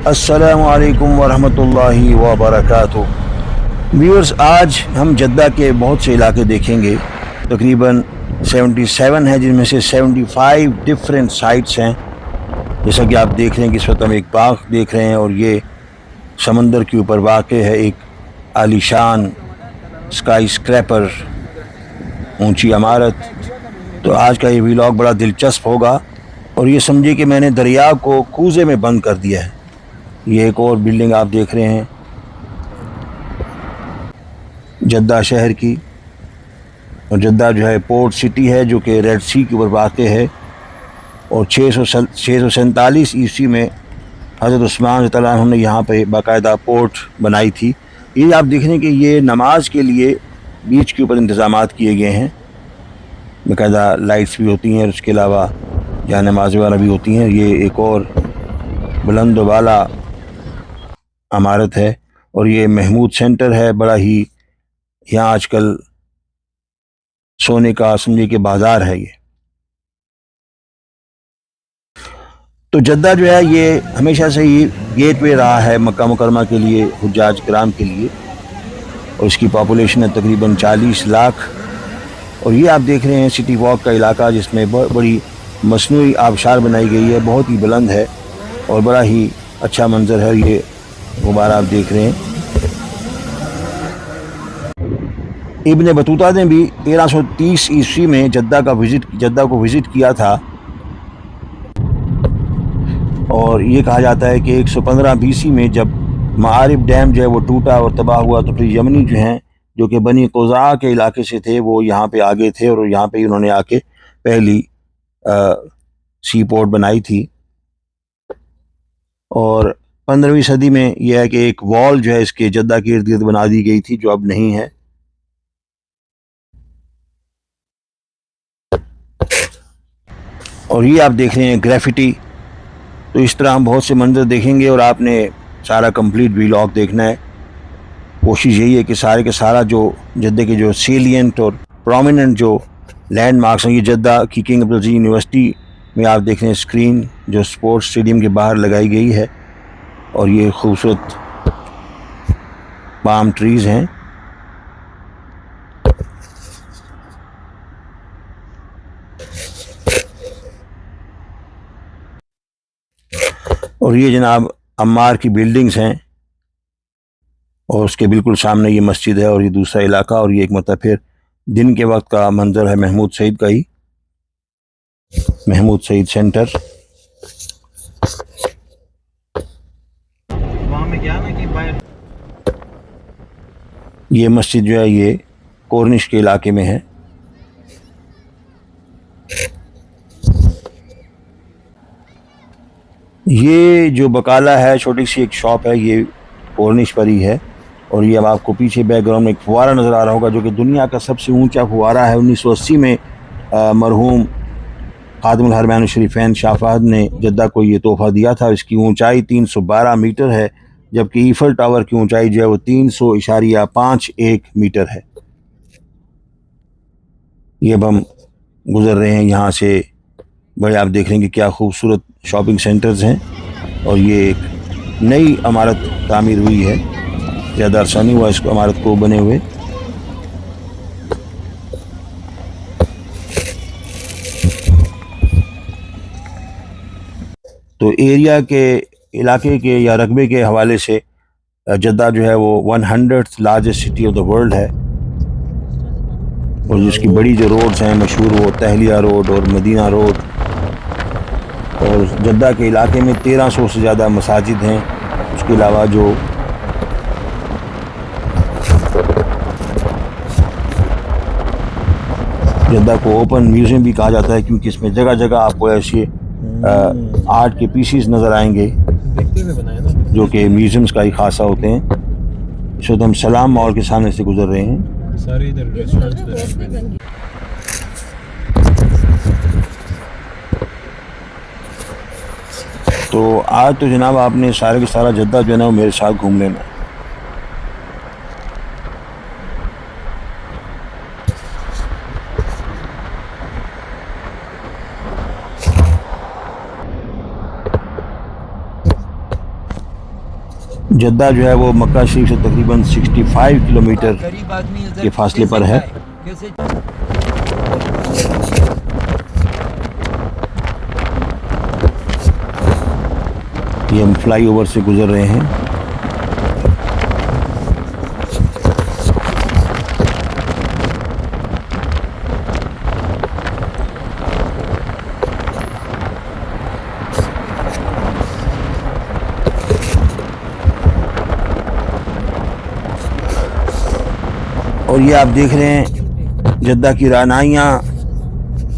अस्सलामु अलैकुम वरहमतुल्लाहि वबरकातुहू। व्यूअर्स, आज हम जद्दा के बहुत से इलाके देखेंगे। तकरीबन 77 हैं, जिनमें से 75 डिफरेंट साइट्स हैं। जैसा कि आप देख रहे हैं कि इस वक्त हम एक बाग देख रहे हैं और ये समंदर के ऊपर वाक़ है एक आलीशान स्काई स्क्रैपर ऊंची इमारत। तो आज का ये व्लॉग बड़ा दिलचस्प होगा और ये समझिए कि मैंने दरिया को कूज़े में बंद कर दिया है। ये एक और बिल्डिंग आप देख रहे हैं जद्दा शहर की, और जद्दा जो है पोर्ट सिटी है जो कि रेड सी के ऊपर वाक़ है। और 647 ईस्वी में हज़रत उस्मान रज़ियल्लाहु अन्हु ने यहाँ पे बाकायदा पोर्ट बनाई थी। ये आप देख रहे हैं कि ये नमाज के लिए बीच के ऊपर इंतज़ामात किए गए हैं। बाकायदा लाइट्स भी होती हैं और उसके अलावा यहाँ नमाज वगैरह भी होती हैं। ये एक और बुलंद वाला इमारत है और ये महमूद सेंटर है। बड़ा ही यहाँ आजकल सोने का समझिए कि बाज़ार है ये। तो जद्दा जो है ये हमेशा से ही गेटवे रहा है मक्का मुकरमा के लिए, हुज्जाज किराम के लिए, और इसकी पॉपुलेशन है तकरीबन 40 लाख। और ये आप देख रहे हैं सिटी वॉक का इलाका, जिसमें बड़ी मसनूई आबशार बनाई गई है, बहुत ही बुलंद है और बड़ा ही अच्छा मंजर है। ये गुब्बारा आप देख रहे हैं। इब्ने बतूता ने भी 1330 ईस्वी में जद्दा को विज़िट किया था और ये कहा जाता है कि 115 बीसी में जब मारिब डैम जो है वो टूटा और तबाह हुआ, तो फिर यमनी जो हैं जो कि बनी क़ुज़ा के इलाके से थे वो यहाँ पे आ गए थे और यहाँ पे उन्होंने आके पहली सी पोर्ट बनाई थी। और 15वीं सदी में यह है कि एक वॉल जो है इसके जद्दा के इर्द गिर्द बना दी गई थी, जो अब नहीं है। और ये आप देख रहे हैं ग्रेफिटी। तो इस तरह हम बहुत से मंजर देखेंगे और आपने सारा कंप्लीट व्लॉग देखना है। कोशिश यही है कि सारे के सारा जो जद्दे के जो सेलिएंट और प्रोमिनेंट जो लैंडमार्क्स हैं, ये जद्दा की किंग अब्दुल अज़ीज़ यूनिवर्सिटी में आप देख रहे हैं स्क्रीन जो स्पोर्ट्स स्टेडियम के बाहर लगाई गई है, और ये खूबसूरत पाम ट्रीज़ हैं। और ये जनाब अम्मार की बिल्डिंग्स हैं और उसके बिल्कुल सामने ये मस्जिद है और ये दूसरा इलाका। और ये एक मतलब फिर दिन के वक्त का मंजर है महमूद सईद का ही, महमूद सईद सेंटर। वहाँ में क्या ना कि बाहर ये मस्जिद जो है ये कॉर्निश के इलाके में है। ये जो बकाला है, छोटी सी एक शॉप है, ये कॉर्निश पर ही है। और ये अब आपको पीछे बैकग्राउंड में एक फुवारा नज़र आ रहा होगा जो कि दुनिया का सबसे ऊंचा फुवारा है। 1980 में मरहूम खादिमुल हरमैन शरीफैन शाह फहद ने जद्दा को ये तोहफ़ा दिया था। इसकी ऊंचाई 312 मीटर है, जबकि ईफल टावर की ऊंचाई जो है वो 300.51 मीटर है। ये अब हम गुज़र रहे हैं यहाँ से। बड़े आप देख रहे हैं कि क्या खूबसूरत शॉपिंग सेंटर्स हैं और ये एक नई इमारत तामीर हुई है, ज़्यादा अरसा नहीं हुआ इसको इमारत को बने हुए। तो एरिया के इलाके के या रकबे के हवाले से जद्दा जो है वो 100th largest city of the world है। और जिसकी बड़ी जो रोड्स हैं मशहूर, वो तहलिया रोड और मदीना रोड। और जद्दा के इलाके में 1300 से ज़्यादा मसाजिद हैं। उसके अलावा जो जद्दा को ओपन म्यूज़ियम भी कहा जाता है, क्योंकि इसमें जगह जगह आपको ऐसे आर्ट के पीसीस नज़र आएंगे जो कि म्यूज़ियम्स का ही खासा होते हैं। इस वक्त हम सलाम मॉल के सामने से गुजर रहे हैं। सारे इधर रेस्टोरेंट्स तो आज तो जनाब आपने सारे के सारा जद्दा जो है ना वो मेरे साथ घूम लेना है। जद्दा जो है वो मक्का शरीफ से तकरीबन 65 किलोमीटर गरीब आदमी के फासले पर है। कैसे ये हम फ्लाईओवर से गुजर रहे हैं। और ये आप देख रहे हैं जद्दा की रानाइयाँ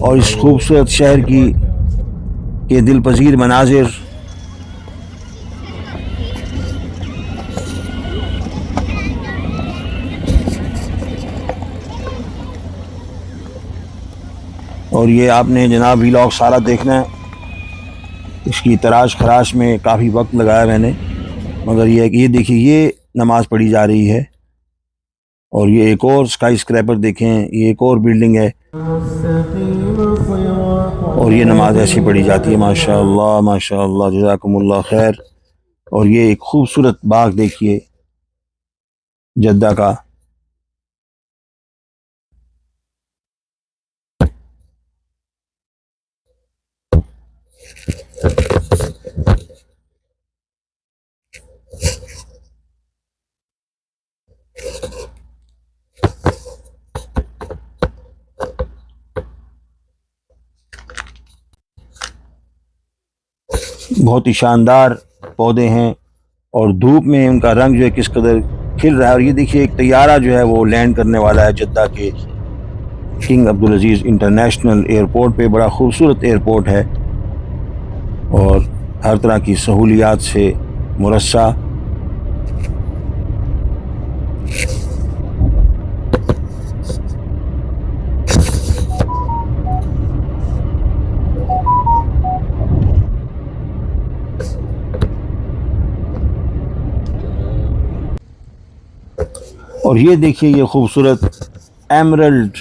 और इस खूबसूरत शहर की के दिलपजीर मनाजिर। और ये आपने जनाब व्लॉग सारा देखना है। इसकी तराश खराश में काफ़ी वक्त लगाया मैंने, मगर ये है कि ये देखिए ये नमाज़ पढ़ी जा रही है। और ये एक और स्काई स्क्रैपर देखें, ये एक और बिल्डिंग है और ये नमाज ऐसी पढ़ी जाती है। माशाअल्लाह माशाअल्लाह, जज़ाकुमुल्लाह खैर। और ये एक खूबसूरत बाग देखिए जद्दा का। बहुत ही शानदार पौधे हैं और धूप में उनका रंग जो है किस कदर खिल रहा है। और ये देखिए एक तैयारा जो है वो लैंड करने वाला है जद्दा के किंग अब्दुल अजीज़ इंटरनेशनल एयरपोर्ट पे। बड़ा खूबसूरत एयरपोर्ट है और हर तरह की सहूलियात से मुरस्सा। और ये देखिए ये खूबसूरत एमरल्ड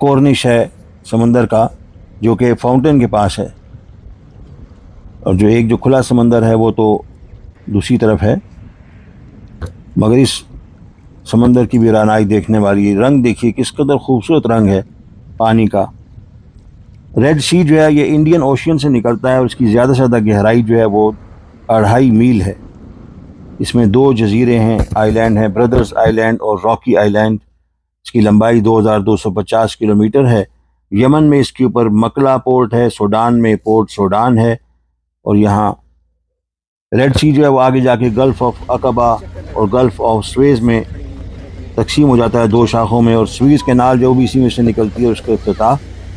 कॉर्निश है समंदर का, जो कि फाउंटेन के पास है। और जो एक जो खुला समंदर है वो तो दूसरी तरफ है, मगर इस समंदर की भी रानाई देखने वाली। रंग देखिए किस कदर खूबसूरत रंग है पानी का। रेड सी जो है ये इंडियन ओशियन से निकलता है और इसकी ज़्यादा से ज़्यादा गहराई जो है वो 2.5 मील है। इसमें 2 जजीरे हैं, आइलैंड हैं, ब्रदर्स आइलैंड और रॉकी आइलैंड। इसकी लंबाई 2250 किलोमीटर है। यमन में इसके ऊपर मकला पोर्ट है, सूडान में पोर्ट सूडान है। और यहाँ रेड सी जो है वो आगे जाके गल्फ़ ऑफ अकबा और गल्फ़ ऑफ स्वेज़ में तकसीम हो जाता है 2 शाखों में। और स्वीज़ कैनाल जो भी इसी में से निकलती है उसका इफ्तिताह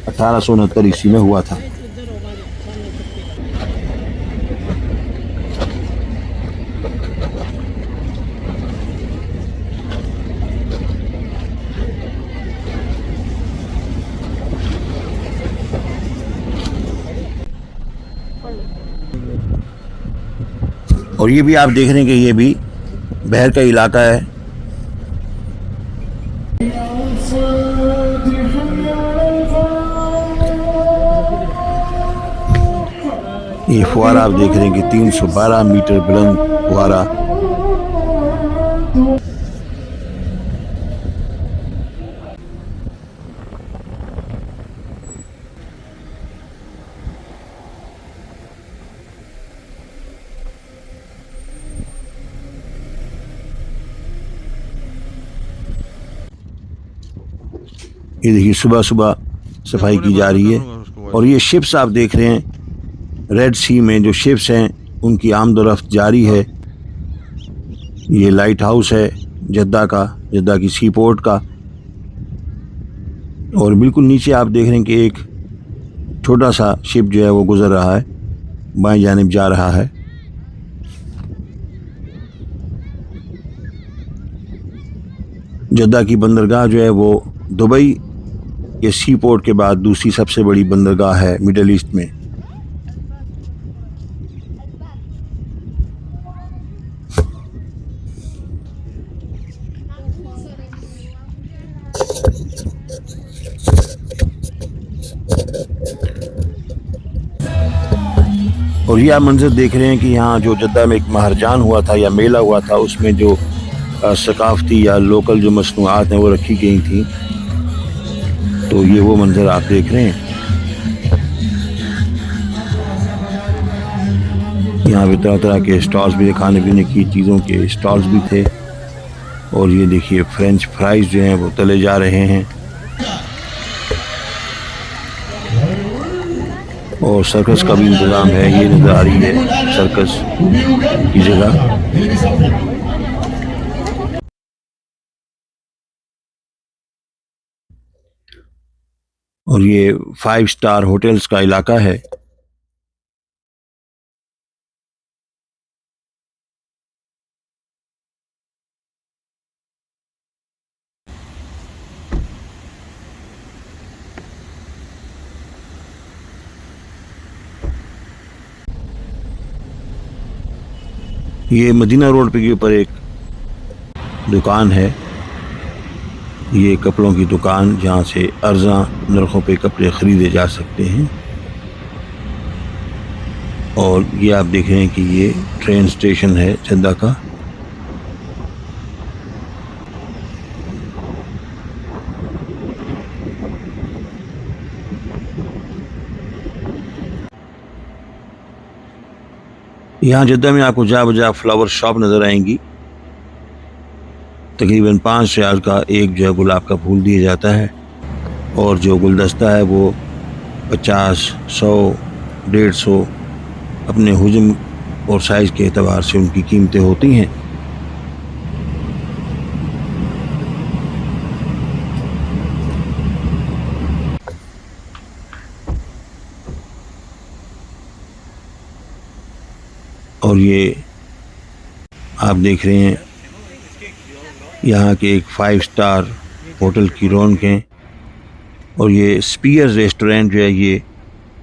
1869 ईस्वी में हुआ था। और ये भी आप देख रहे हैं कि ये भी बहर का इलाका है। ये फुवारा आप देख रहे हैं कि 312 मीटर बुलंद फुवारा। ये देखिए सुबह सुबह सफाई की जा रही है। और ये शिप्स आप देख रहे हैं रेड सी में जो शिप्स हैं उनकी आमदोरफ्त जारी है। ये लाइट हाउस है जद्दा का, जद्दा की सी पोर्ट का। और बिल्कुल नीचे आप देख रहे हैं कि एक छोटा सा शिप जो है वो गुजर रहा है, बाएं जानिब जा रहा है। जद्दा की बंदरगाह जो है वो दुबई के सी पोर्ट के बाद दूसरी सबसे बड़ी बंदरगाह है मिडल ईस्ट में। और ये आप मंजर देख रहे हैं कि यहाँ जो जद्दा में एक महरजान हुआ था या मेला हुआ था, उसमें जो सकाफती या लोकल जो मसनूआत हैं वो रखी गई थी। तो ये वो मंजर आप देख रहे हैं। यहाँ पे तरह तरह के स्टॉल्स भी, खाने पीने की चीज़ों के स्टॉल्स भी थे। और ये देखिए फ्रेंच फ्राइज जो हैं वो तले जा रहे हैं। और सर्कस का भी इंतज़ाम है, ये नज़र आ रही है सर्कस की जगह। और ये 5 स्टार होटल्स का इलाका है। ये मदीना रोड पे के ऊपर एक दुकान है, ये कपड़ों की दुकान जहाँ से अर्ज़ा नरखों पे कपड़े ख़रीदे जा सकते हैं। और ये आप देख रहे हैं कि ये ट्रेन स्टेशन है जद्दा का। यहाँ जद्दा में आपको जा बजा फ्लावर शॉप नज़र आएंगी। तकरीबन 5 रियाल का एक जो है गुलाब का फूल दिया जाता है। और जो गुलदस्ता है वो 50, 100, 150 अपने हुजम और साइज़ के एतबार से उनकी कीमतें होती हैं। और ये आप देख रहे हैं यहाँ के एक 5 स्टार होटल की रौनकें। और ये स्पीयर रेस्टोरेंट जो है ये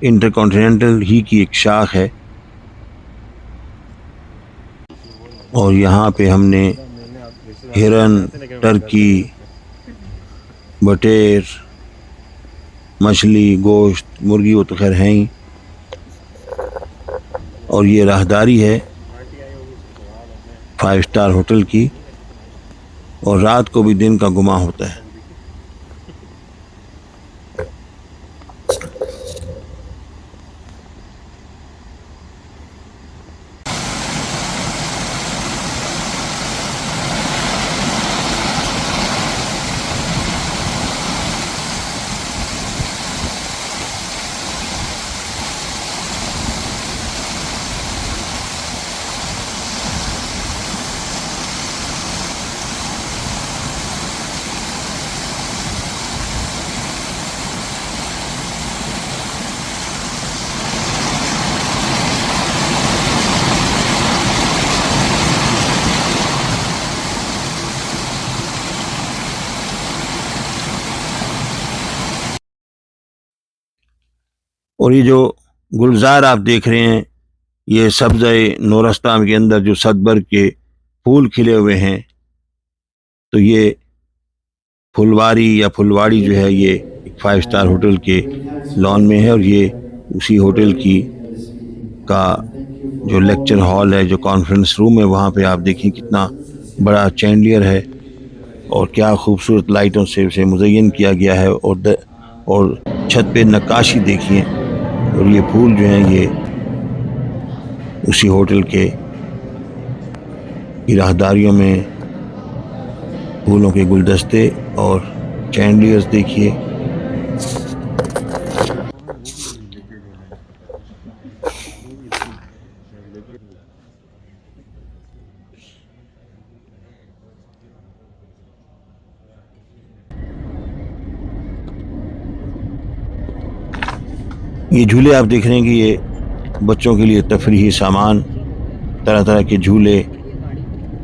इंटरकॉन्टिनेंटल ही की एक शाख है। और यहाँ पे हमने हिरन, टर्की, बटेर, मछली, गोश्त, मुर्गी वो तो खैर हैं ही। और ये राहदारी है 5 स्टार होटल की। और रात को भी दिन का गुमा होता है। और ये जो गुलजार आप देख रहे हैं, ये सब्ज़े नूरस्तान के अंदर जो सदबर के फूल खिले हुए हैं, तो ये फुलवारी या फुलवाड़ी जो है ये एक 5 स्टार होटल के लॉन में है। और ये उसी होटल की का जो लेक्चर हॉल है, जो कॉन्फ्रेंस रूम है, वहाँ पे आप देखिए कितना बड़ा चैंडियर है और क्या खूबसूरत लाइटों से उसे मुज़य्यन किया गया है। और छत पे नक्काशी देखिए। और ये फूल जो हैं ये उसी होटल के राहदारियों में फूलों के गुलदस्ते और चैंडियर्स देखिए। ये झूले आप देख रहे हैं कि ये बच्चों के लिए तफरीही सामान, तरह तरह के झूले।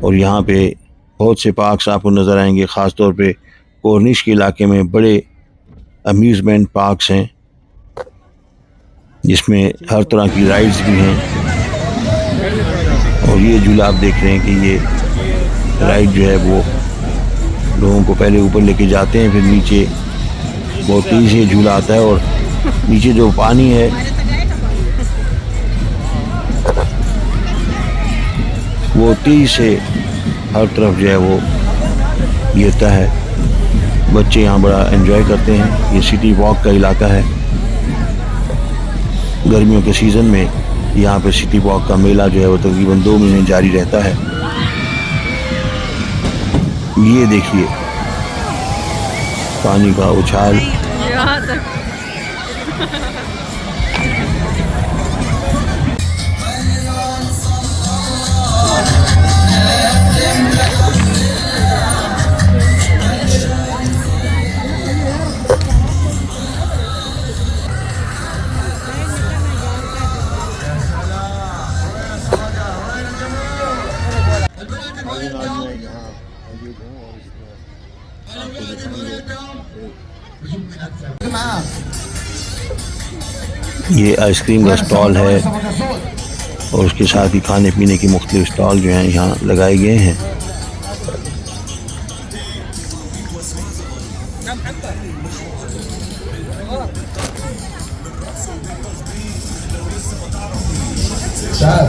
और यहाँ पे बहुत से पार्क्स आपको नज़र आएंगे। ख़ास तौर पे कॉर्निश के इलाके में बड़े अम्यूज़मेंट पार्क्स हैं जिसमें हर तरह की राइड्स भी हैं। और ये झूला आप देख रहे हैं कि ये राइड जो है वो लोगों को पहले ऊपर लेके जाते हैं, फिर नीचे बहुत तेज़ी से झूला आता है और नीचे जो पानी है वो तेज़ी से हर तरफ जो है वो गिरता है। बच्चे यहाँ बड़ा एंजॉय करते हैं। ये सिटी वॉक का इलाका है। गर्मियों के सीज़न में यहाँ पे सिटी वॉक का मेला जो है वो तकरीबन 2 महीने जारी रहता है। ये देखिए पानी का उछाल। यहाँ तक ये आइसक्रीम का स्टॉल है और उसके साथ ही खाने पीने की मुख्तलिफ स्टॉल जो हैं यहाँ लगाए गए हैं।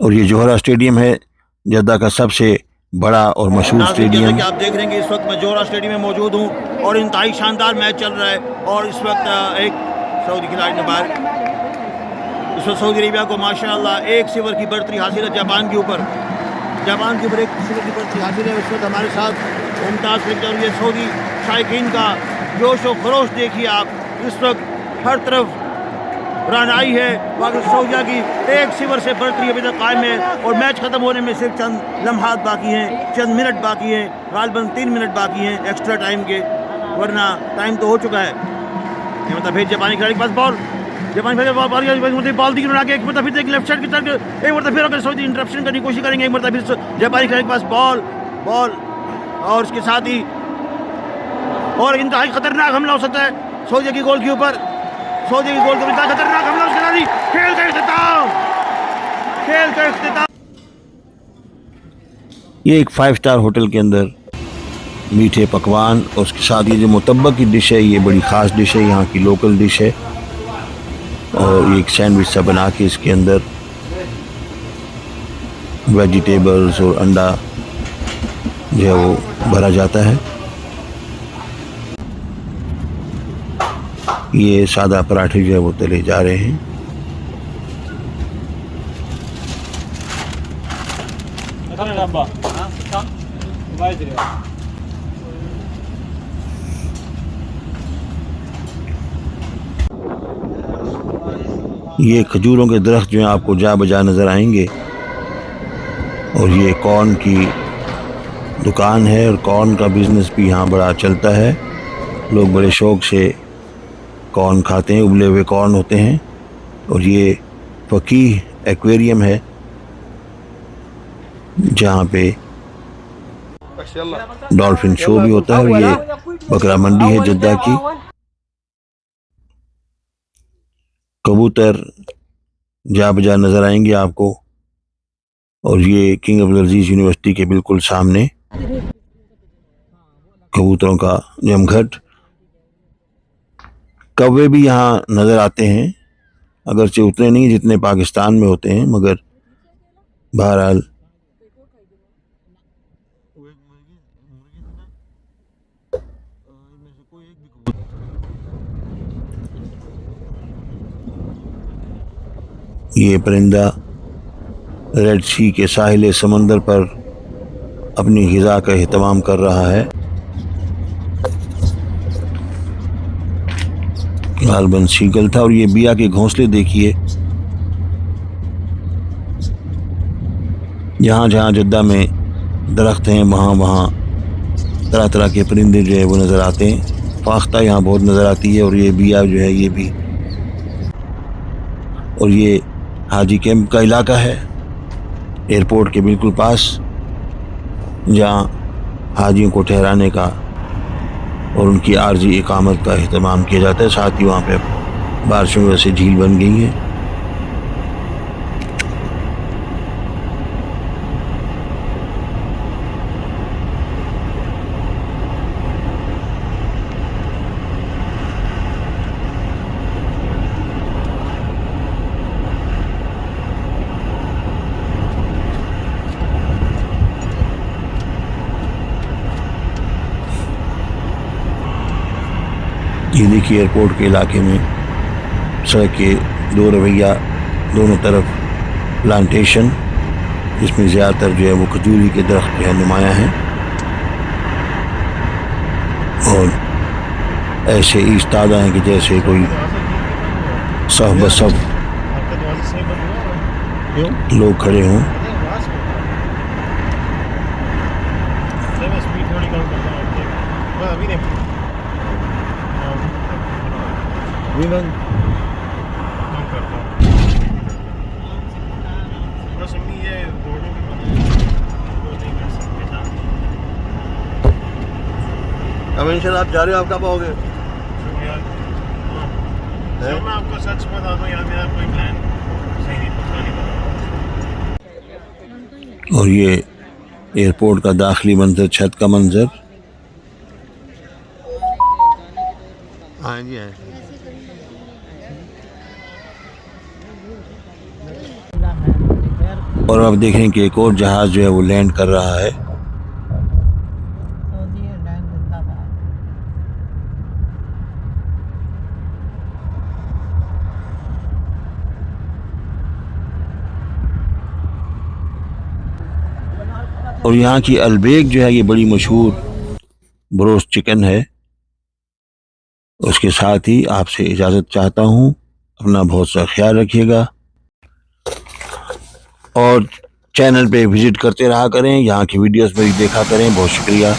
और ये जोहरा स्टेडियम है जद्दा का सबसे बड़ा और मशहूर जैसा स्टेडियम। कि आप देख रहे हैं कि इस वक्त मैं जोहरा स्टेडियम में मौजूद हूँ और इंतहाई शानदार मैच चल रहा है। और इस वक्त एक सऊदी खिलाड़ी ने बाहर इस वक्त सऊदी अरेबिया को माशाल्लाह 1-0 की बढ़तरी हासिल है जापान के ऊपर। जापान के ऊपर 1-0 की बढ़तरी हासिल है। इस वक्त हमारे साथ मुमताज़ फिक्र और ये सऊदी शायकीन का जोश व खरोश देखिए आप। इस वक्त हर तरफ रन आई है बाकी सऊदिया की 1-0 से बढ़तरी अभी तक कायम है और मैच ख़त्म होने में सिर्फ चंद लम्हात बाकी हैं, चंद मिनट बाकी हैं, गालबन 3 मिनट बाकी हैं एक्स्ट्रा टाइम के, वरना टाइम तो हो चुका है। ये मतलब फिर जापानी खिलाड़ी के पास बॉल, जापानी खिलाड़ी बॉल दी उड़ा के एक मतलब फिर लेफ्ट साइड की तरफ एक मतलब फिर अगर सऊदी इंटरप्शन करने की कोशिश करेंगे, एक मतलब फिर जापानी खिलाड़ी के पास बॉल और उसके साथ ही और इंतहाई खतरनाक हमला हो सकता है सऊदी की गोल के ऊपर। सऊदी की गोल के ऊपर खतरनाक हमला उसके साथ ही खेल का इख्तिताम। ये एक 5 स्टार होटल के अंदर मीठे पकवान और उसके साथ ये जो मुतब्बा की डिश है ये बड़ी ख़ास डिश है, यहाँ की लोकल डिश है। और एक सैंडविच सा बना के इसके अंदर वेजिटेबल्स और अंडा जो है वो भरा जाता है। ये सादा पराठे जो है वो तले जा रहे हैं। ये खजूरों के दरख्त जो हैं आपको जा बजा नज़र आएंगे और ये कॉर्न की दुकान है और कॉर्न का बिज़नेस भी यहाँ बड़ा चलता है। लोग बड़े शौक़ से कॉर्न खाते हैं, उबले हुए कॉर्न होते हैं। और ये फ़कीह एक्वेरियम है जहाँ पे डॉल्फिन शो भी होता है। और ये बकरा मंडी है जद्दा की। कबूतर जा बजा नज़र आएंगे आपको। और ये किंग अब्दुल अजीज़ यूनिवर्सिटी के बिल्कुल सामने कबूतरों का जमघट। कौवे भी यहाँ नज़र आते हैं, अगरचे उतने नहीं जितने पाकिस्तान में होते हैं, मगर बहरहाल ये परिंदा रेड सी के साहिल समंदर पर अपनी ग़िज़ा का एहतमाम कर रहा है। गालबन सीगल था। और ये बिया के घोंसले देखिए, जहाँ जहाँ जद्दा में दरख्त हैं वहाँ वहाँ तरह तरह के परिंदे जो है वो नज़र आते हैं। फाख्ता यहाँ बहुत नज़र आती है, और ये बिया जो है ये भी। और ये हाजी कैंप का इलाका है, एयरपोर्ट के बिल्कुल पास, जहाँ हाजियों को ठहराने का और उनकी आर्जी इकामत का अहतमाम किया जाता है। साथ ही वहाँ पे बारिशों की वजह से झील बन गई है। ये देखिए एयरपोर्ट के इलाके में सड़क के दो रवैया दोनों तरफ प्लांटेशन, जिसमें ज़्यादातर जो है वो खजूरी के दरख्त जो है नुमायाँ हैं, और ऐसे इस्तादा हैं कि जैसे कोई सफ बसफ लोग खड़े हों। अब इंशाल्लाह आप जा रहे हो, आप कब आओगे? मैं आपको सच बता दूं यार, मेरा कोई प्लान सही नहीं, पक्का नहीं। और ये एयरपोर्ट का दाखिली मंजर, छत का मंजर। हाँ जी हाँ। और अब देखें कि एक और जहाज़ जो है वो लैंड कर रहा है। और यहाँ की अलबेग जो है ये बड़ी मशहूर ब्रोस्ट चिकन है। उसके साथ ही आपसे इजाज़त चाहता हूँ। अपना बहुत सा ख्याल रखिएगा और चैनल पे विज़िट करते रहा करें, यहाँ की वीडियोस में भी देखा करें। बहुत शुक्रिया।